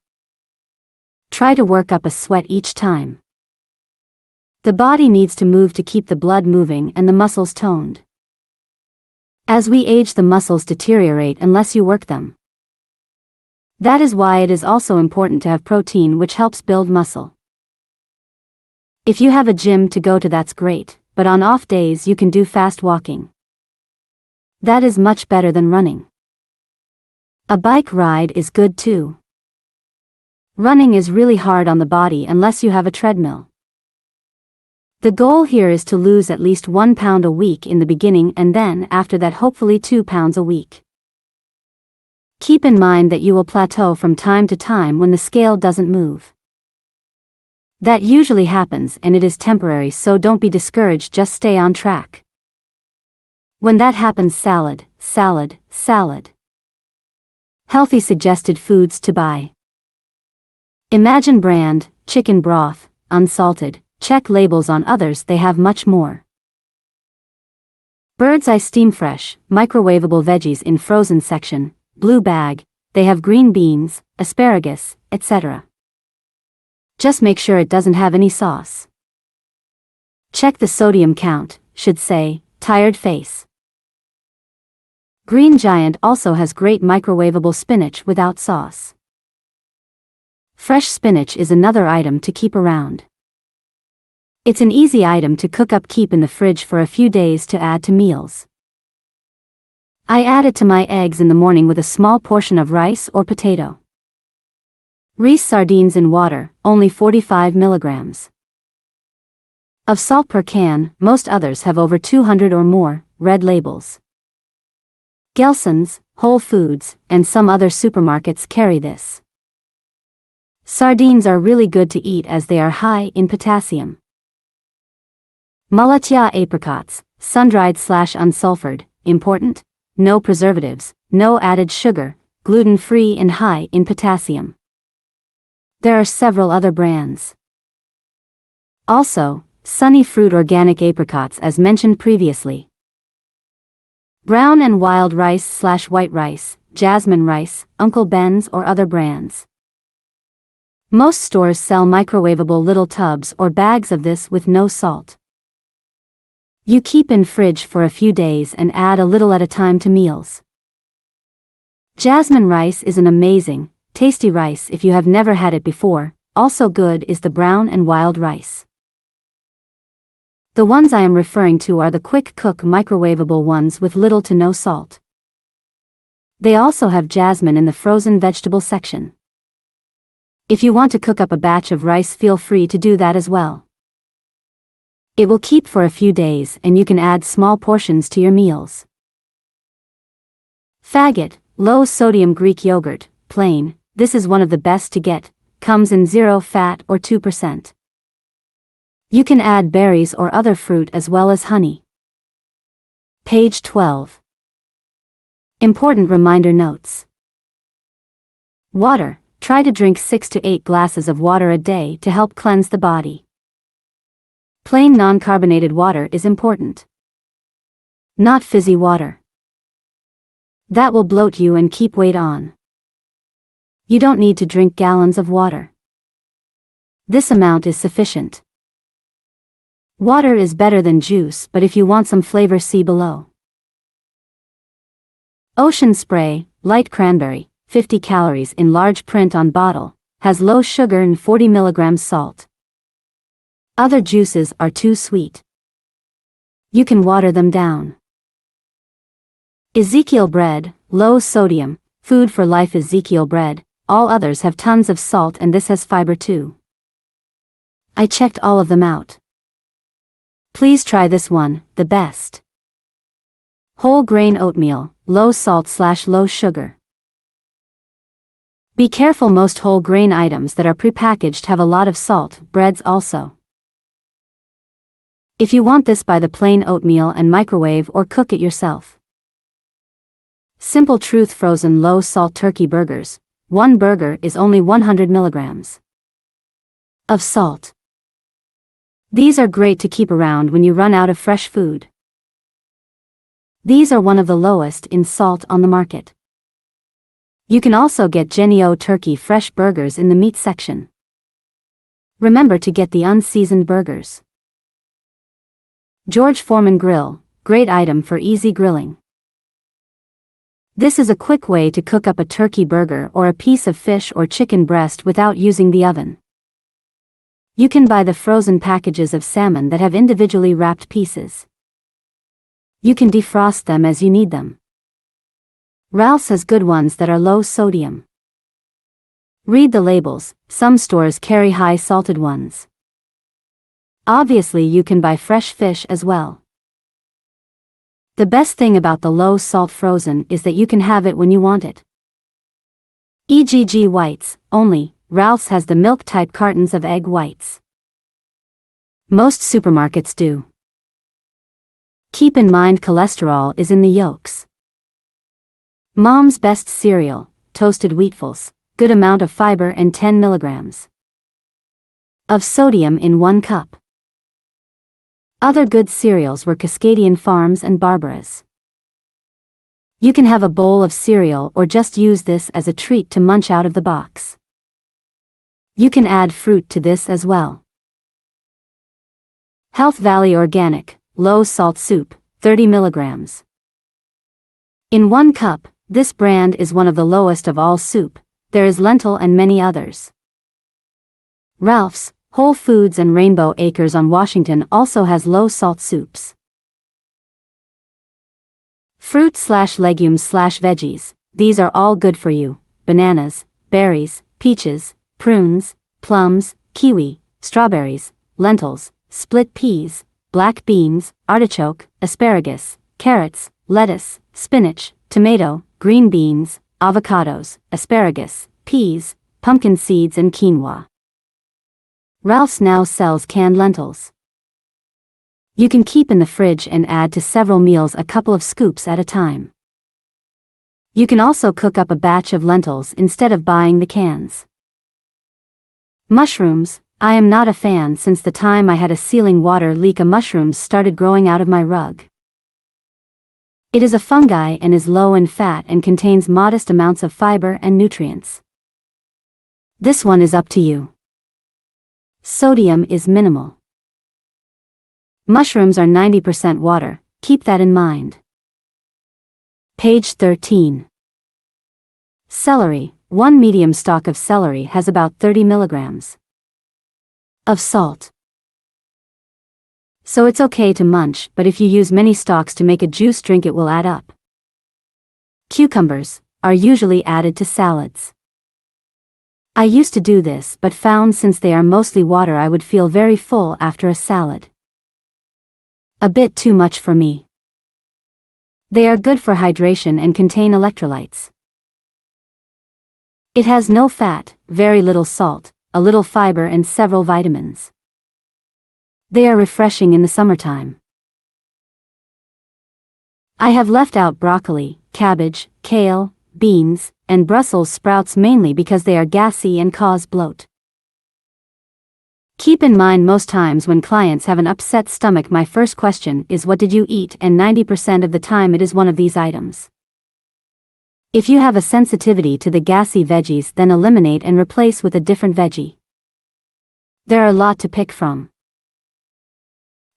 Try to work up a sweat each time. The body needs to move to keep the blood moving and the muscles toned. As we age, the muscles deteriorate unless you work them. That is why it is also important to have protein, which helps build muscle. If you have a gym to go to, that's great, but on off days you can do fast walking. That is much better than running. A bike ride is good too. Running is really hard on the body unless you have a treadmill. The goal here is to lose at least 1 pound a week in the beginning, and then after that hopefully 2 pounds a week. Keep in mind that you will plateau from time to time when the scale doesn't move. That usually happens and it is temporary, so don't be discouraged, just stay on track. When that happens, salad, salad, salad. Healthy suggested foods to buy. Imagine brand, chicken broth, unsalted. Check labels on others, they have much more. Bird's Eye Steam Fresh, microwavable veggies in frozen section, blue bag, they have green beans, asparagus, etc. Just make sure it doesn't have any sauce. Check the sodium count, should say, tired face. Green Giant also has great microwavable spinach without sauce. Fresh spinach is another item to keep around. It's an easy item to cook up, keep in the fridge for a few days to add to meals. I add it to my eggs in the morning with a small portion of rice or potato. Reese sardines in water, only 45 milligrams of salt per can, most others have over 200 or more, red labels. Gelson's, Whole Foods, and some other supermarkets carry this. Sardines are really good to eat as they are high in potassium. Malatia apricots, sun-dried / unsulfured, important, no preservatives, no added sugar, gluten-free and high in potassium. There are several other brands. Also, Sunny Fruit organic apricots as mentioned previously. Brown and wild rice / white rice, jasmine rice, Uncle Ben's or other brands. Most stores sell microwavable little tubs or bags of this with no salt. You keep in fridge for a few days and add a little at a time to meals. Jasmine rice is an amazing, tasty rice if you have never had it before. Also good is the brown and wild rice. The ones I am referring to are the quick cook microwavable ones with little to no salt. They also have jasmine in the frozen vegetable section. If you want to cook up a batch of rice, feel free to do that as well. It will keep for a few days and you can add small portions to your meals. Faggot, low sodium Greek yogurt, plain, this is one of the best to get, comes in 0 fat or 2%. You can add berries or other fruit as well as honey. Page 12. Important reminder notes. Water, try to drink 6 to 8 glasses of water a day to help cleanse the body. Plain non-carbonated water is important. Not fizzy water. That will bloat you and keep weight on. You don't need to drink gallons of water. This amount is sufficient. Water is better than juice, but if you want some flavor, see below. Ocean Spray, light cranberry, 50 calories in large print on bottle, has low sugar and 40 milligrams salt. Other juices are too sweet. You can water them down. Ezekiel bread, low sodium, food for life. Ezekiel bread, all others have tons of salt and this has fiber too. I checked all of them out. Please try this one, the best. Whole grain oatmeal, low salt / low sugar. Be careful, most whole grain items that are prepackaged have a lot of salt, breads also. If you want this, buy the plain oatmeal and microwave or cook it yourself. Simple Truth frozen low salt turkey burgers, one burger is only 100 milligrams of salt. These are great to keep around when you run out of fresh food. These are one of the lowest in salt on the market. You can also get Jennie-O turkey fresh burgers in the meat section. Remember to get the unseasoned burgers. George Foreman grill, great item for easy grilling. This is a quick way to cook up a turkey burger or a piece of fish or chicken breast without using the oven. You can buy the frozen packages of salmon that have individually wrapped pieces. You can defrost them as you need them. Ralph's has good ones that are low sodium. Read the labels, some stores carry high salted ones. Obviously you can buy fresh fish as well. The best thing about the low salt frozen is that you can have it when you want it. EGG whites, only, Ralph's has the milk type cartons of egg whites. Most supermarkets do. Keep in mind cholesterol is in the yolks. Mom's Best cereal, toasted wheatfuls, good amount of fiber and 10 milligrams of sodium in 1 cup. Other good cereals were Cascadian Farms and Barbara's. You can have a bowl of cereal or just use this as a treat to munch out of the box. You can add fruit to this as well. Health Valley Organic, low salt soup, 30 milligrams. In 1 cup, this brand is one of the lowest of all soup. There is lentil and many others. Ralph's, Whole Foods and Rainbow Acres on Washington also has low salt soups. Fruit/legumes/veggies, these are all good for you: bananas, berries, peaches, prunes, plums, kiwi, strawberries, lentils, split peas, black beans, artichoke, asparagus, carrots, lettuce, spinach, tomato, green beans, avocados, asparagus, peas, pumpkin seeds and quinoa. Ralph's now sells canned lentils. You can keep in the fridge and add to several meals a couple of scoops at a time. You can also cook up a batch of lentils instead of buying the cans. Mushrooms, I am not a fan. Since the time I had a ceiling water leak, a mushrooms started growing out of my rug. It is a fungi and is low in fat and contains modest amounts of fiber and nutrients. This one is up to you. Sodium is minimal. Mushrooms are 90% water, keep that in mind. Page 13. Celery, 1 medium stalk of celery has about 30 milligrams of salt. So it's okay to munch, but if you use many stalks to make a juice drink it will add up. Cucumbers are usually added to salads. I used to do this but found since they are mostly water I would feel very full after a salad. A bit too much for me. They are good for hydration and contain electrolytes. It has no fat, very little salt, a little fiber and several vitamins. They are refreshing in the summertime. I have left out broccoli, cabbage, kale, beans, and Brussels sprouts mainly because they are gassy and cause bloat. Keep in mind most times when clients have an upset stomach my first question is what did you eat, and 90% of the time it is one of these items. If you have a sensitivity to the gassy veggies then eliminate and replace with a different veggie. There are a lot to pick from.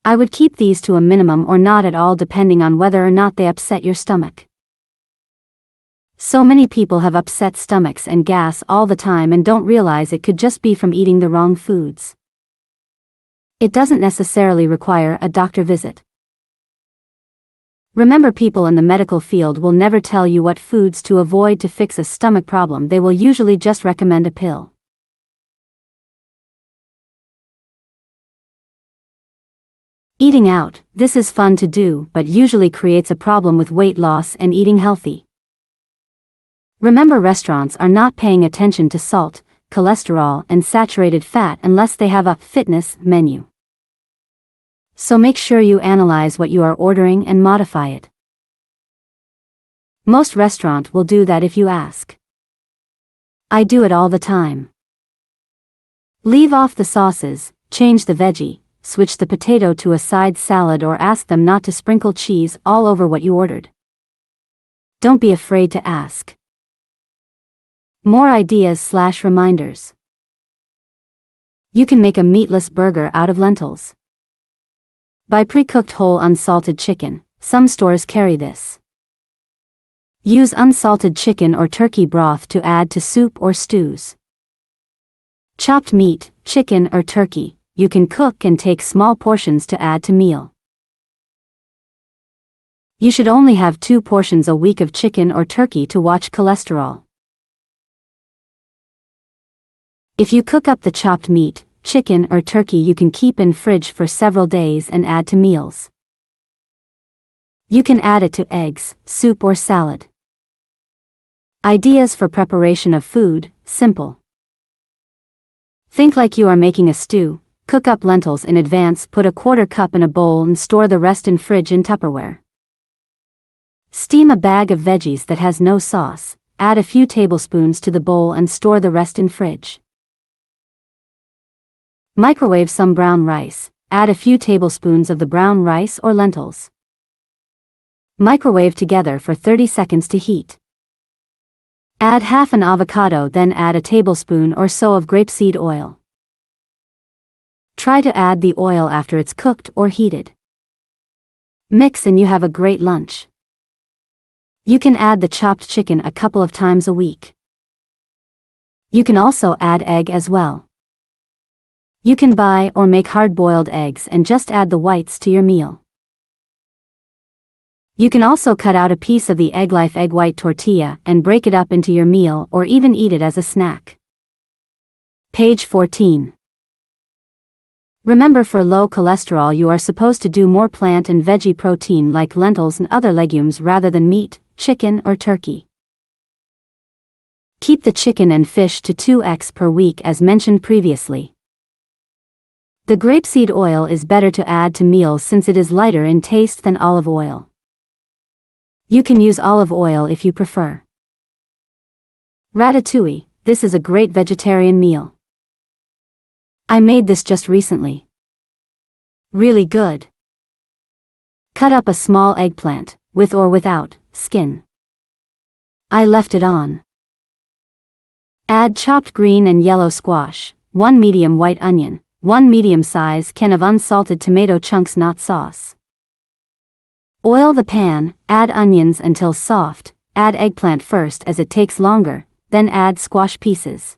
I would keep these to a minimum or not at all depending on whether or not they upset your stomach. So many people have upset stomachs and gas all the time and don't realize it could just be from eating the wrong foods. It doesn't necessarily require a doctor visit. Remember, people in the medical field will never tell you what foods to avoid to fix a stomach problem. They will usually just recommend a pill. Eating out, this is fun to do but usually creates a problem with weight loss and eating healthy. Remember, restaurants are not paying attention to salt, cholesterol and saturated fat unless they have a fitness menu. So make sure you analyze what you are ordering and modify it. Most restaurant will do that if you ask. I do it all the time. Leave off the sauces, change the veggie, switch the potato to a side salad or ask them not to sprinkle cheese all over what you ordered. Don't be afraid to ask. More ideas/reminders. You can make a meatless burger out of lentils. Buy pre-cooked whole unsalted chicken, some stores carry this. Use unsalted chicken or turkey broth to add to soup or stews. Chopped meat, chicken or turkey, you can cook and take small portions to add to meal. You should only have 2 portions a week of chicken or turkey to watch cholesterol. If you cook up the chopped meat, chicken or turkey, you can keep in fridge for several days and add to meals. You can add it to eggs, soup or salad. Ideas for preparation of food: simple. Think like you are making a stew. Cook up lentils in advance, put a 1/4 cup in a bowl and store the rest in fridge in Tupperware. Steam a bag of veggies that has no sauce, add a few tablespoons to the bowl and store the rest in fridge. Microwave some brown rice, add a few tablespoons of the brown rice or lentils. Microwave together for 30 seconds to heat. Add half an avocado, then add a tablespoon or so of grapeseed oil. Try to add the oil after it's cooked or heated. Mix and you have a great lunch. You can add the chopped chicken a couple of times a week. You can also add egg as well. You can buy or make hard-boiled eggs and just add the whites to your meal. You can also cut out a piece of the Egg-Life egg white tortilla and break it up into your meal or even eat it as a snack. Page 14. Remember, for low cholesterol you are supposed to do more plant and veggie protein like lentils and other legumes rather than meat, chicken or turkey. Keep the chicken and fish to 2x per week as mentioned previously. The grapeseed oil is better to add to meals since it is lighter in taste than olive oil. You can use olive oil if you prefer. Ratatouille, this is a great vegetarian meal. I made this just recently. Really good. Cut up a small eggplant, with or without skin. I left it on. Add chopped green and yellow squash, 1 medium white onion, 1 medium-size can of unsalted tomato chunks, not sauce. Oil the pan, add onions until soft, add eggplant first as it takes longer, then add squash pieces.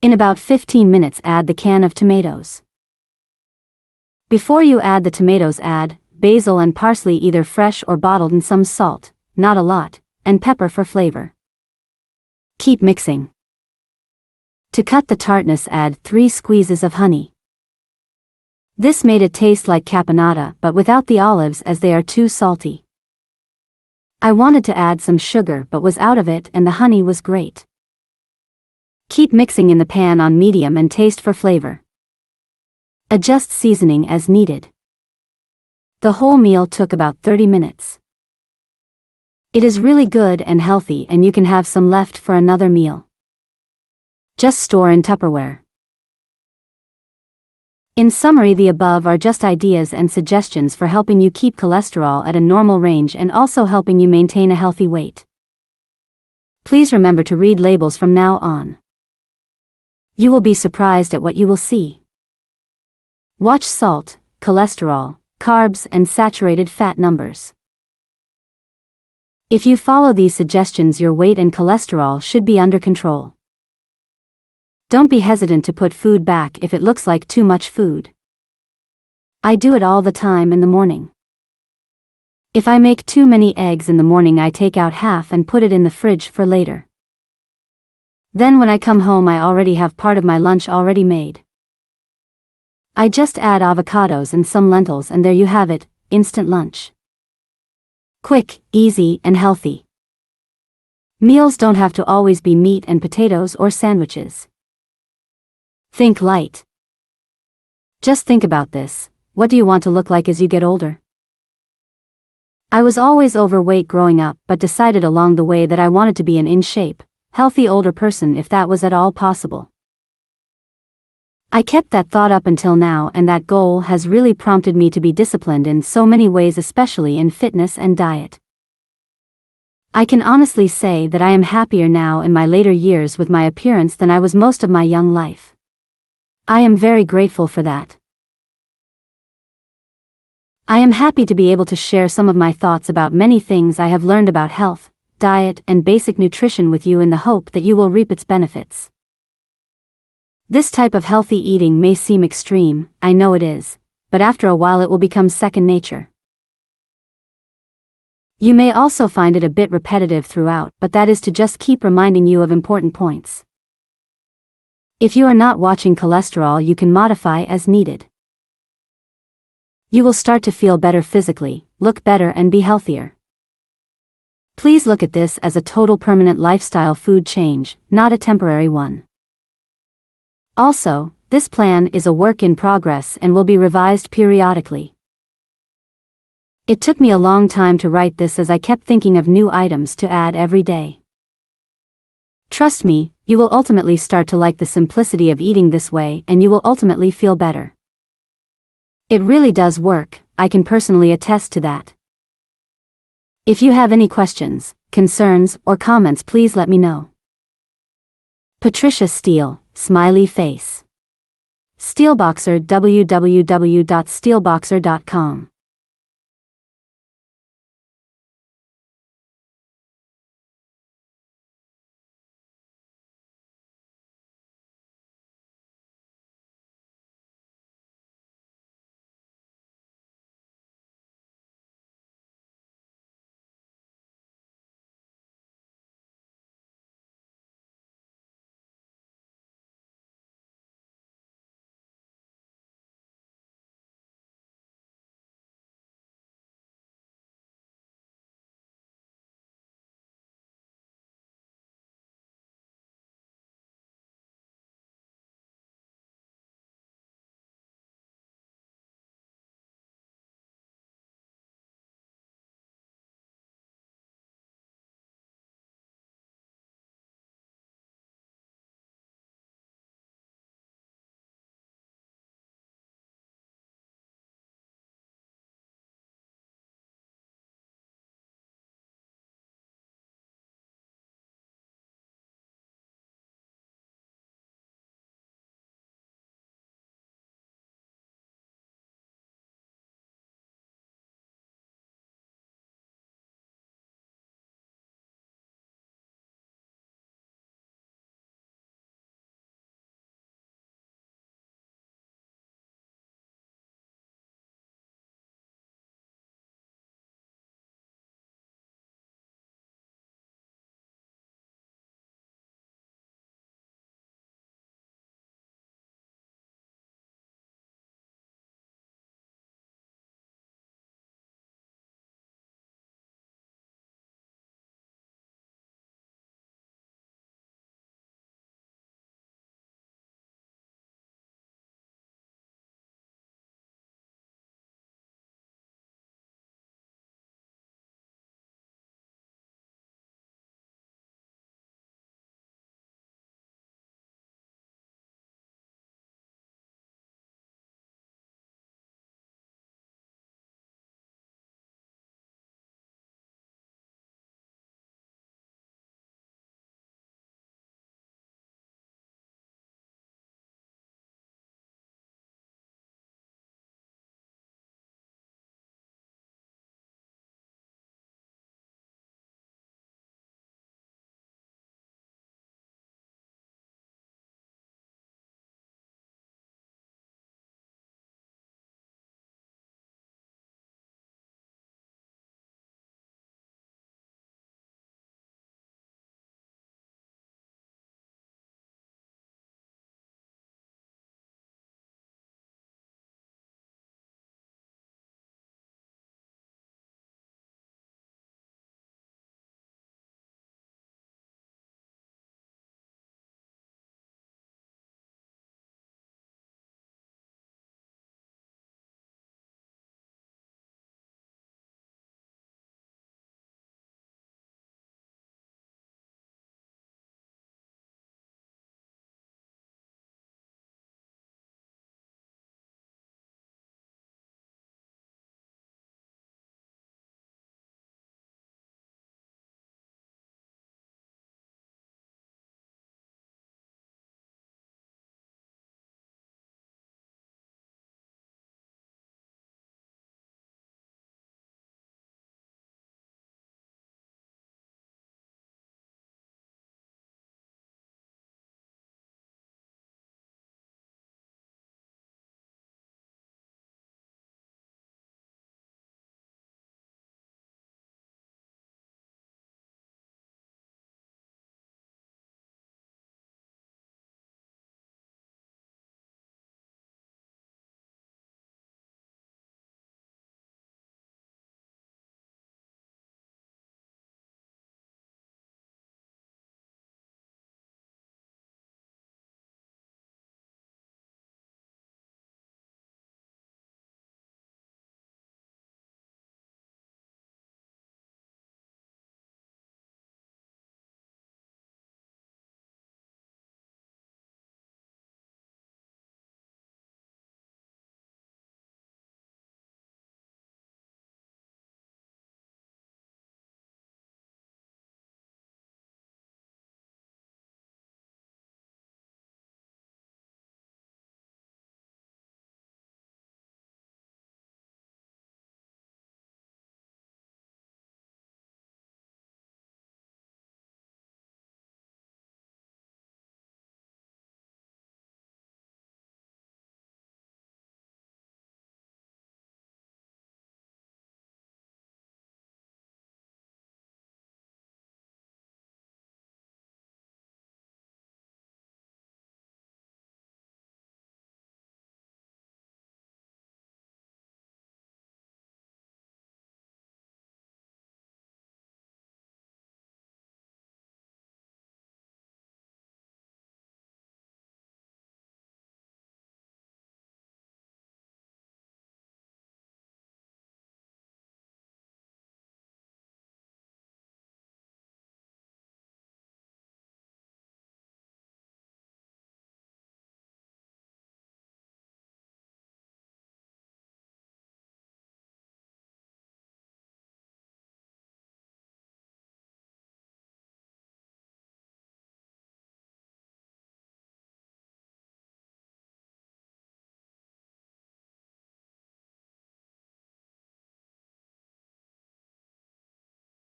In about 15 minutes add the can of tomatoes. Before you add the tomatoes, add basil and parsley, either fresh or bottled, and some salt, not a lot, and pepper for flavor. Keep mixing. To cut the tartness, add 3 squeezes of honey. This made it taste like caponata but without the olives as they are too salty. I wanted to add some sugar but was out of it, and the honey was great. Keep mixing in the pan on medium and taste for flavor. Adjust seasoning as needed. The whole meal took about 30 minutes. It is really good and healthy, and you can have some left for another meal. Just store in Tupperware. In summary, the above are just ideas and suggestions for helping you keep cholesterol at a normal range and also helping you maintain a healthy weight. Please remember to read labels from now on. You will be surprised at what you will see. Watch salt, cholesterol, carbs, and saturated fat numbers. If you follow these suggestions, your weight and cholesterol should be under control. Don't be hesitant to put food back if it looks like too much food. I do it all the time in the morning. If I make too many eggs in the morning, I take out half and put it in the fridge for later. Then when I come home, I already have part of my lunch already made. I just add avocados and some lentils, and there you have it, instant lunch. Quick, easy, and healthy. Meals don't have to always be meat and potatoes or sandwiches. Think light. Just think about this: what do you want to look like as you get older? I was always overweight growing up, but decided along the way that I wanted to be an in-shape, healthy older person if that was at all possible. I kept that thought up until now, and that goal has really prompted me to be disciplined in so many ways, especially in fitness and diet. I can honestly say that I am happier now in my later years with my appearance than I was most of my young life. I am very grateful for that. I am happy to be able to share some of my thoughts about many things I have learned about health, diet, and basic nutrition with you in the hope that you will reap its benefits. This type of healthy eating may seem extreme, I know it is, but after a while it will become second nature. You may also find it a bit repetitive throughout, but that is to just keep reminding you of important points. If you are not watching cholesterol, you can modify as needed. You will start to feel better physically, look better, and be healthier. Please look at this as a total permanent lifestyle food change, not a temporary one. Also, this plan is a work in progress and will be revised periodically. It took me a long time to write this as I kept thinking of new items to add every day. Trust me, you will ultimately start to like the simplicity of eating this way and you will ultimately feel better. It really does work, I can personally attest to that. If you have any questions, concerns, or comments, please let me know. Patricia Steele, smiley face. SteeleBoxer, www.steeleboxer.com